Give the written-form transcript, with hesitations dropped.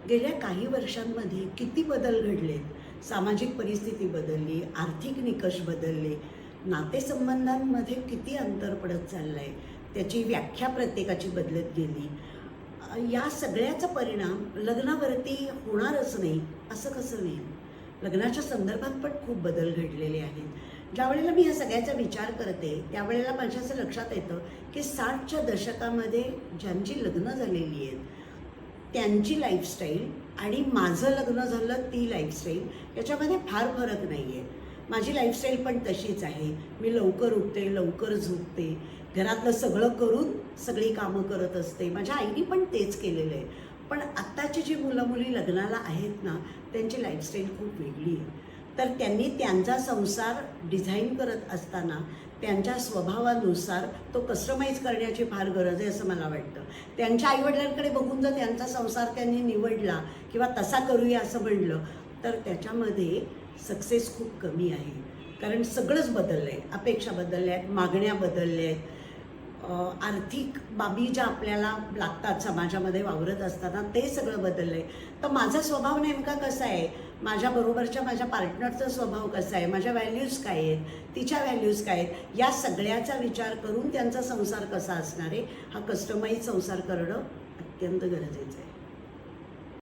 गेल्या काही वर्षांमध्ये किती बदल घडलेत. सामाजिक परिस्थिती बदलली, आर्थिक निकष बदलले, नातेसंबंधांमध्ये किती अंतर पडत चाललं आहे, त्याची व्याख्या प्रत्येकाची बदलत गेली. या सगळ्याचा परिणाम लग्नावरती होणारच नाही असं कसं होईल? लग्नाच्या संदर्भात पण खूप बदल घडलेले आहेत. ज्यावेळेला मी ह्या सगळ्याचा विचार करते त्यावेळेला माझ्या असं लक्षात येतं की 60च्या दशकामध्ये ज्यांची लग्न झालेली आहेत त्यांची लाईफस्टाईल आणि माझं लग्न झालं ती लाईफस्टाईल याच्यामध्ये फार फरक नाही आहे. माझी लाईफस्टाईल पण तशीच आहे. मी लवकर उठते, लवकर झोपते, घरातलं सगळं करून सगळी कामं करत असते. माझ्या आईने पण तेच केलेलं आहे. पण आत्ताची जी मुलं मुली लग्नाला आहेत ना, त्यांची लाईफस्टाईल खूप वेगळी आहे. तर त्यांनी त्यांचा संसार डिझाईन करत असताना त्यांच्या स्वभावानुसार तो कस्टमाइज करण्याची फार गरज आहे असं मला वाटतं. त्यांच्या आईवडिलांकडे बघून जर त्यांचा संसार त्यांनी निवडला किंवा तसा करूया असं म्हणलं तर त्याच्यामध्ये सक्सेस खूप कमी आहे. कारण सगळंच बदललं आहे. अपेक्षा बदलल्या आहेत, मागण्या बदलल्या आहेत, आर्थिक बाबी ज्या आपल्याला लागतात समाजामध्ये वावरत असताना ते सगळं बदललं आहे. तर माझा स्वभाव नेमका कसा आहे, माझ्याबरोबरच्या माझ्या पार्टनरचा स्वभाव कसा आहे, माझ्या व्हॅल्यूज काय आहेत, तिच्या व्हॅल्यूज काय आहेत, या सगळ्याचा विचार करून त्यांचा संसार कसा असणार आहे हा कस्टमाइज संसार करणं अत्यंत गरजेचं आहे.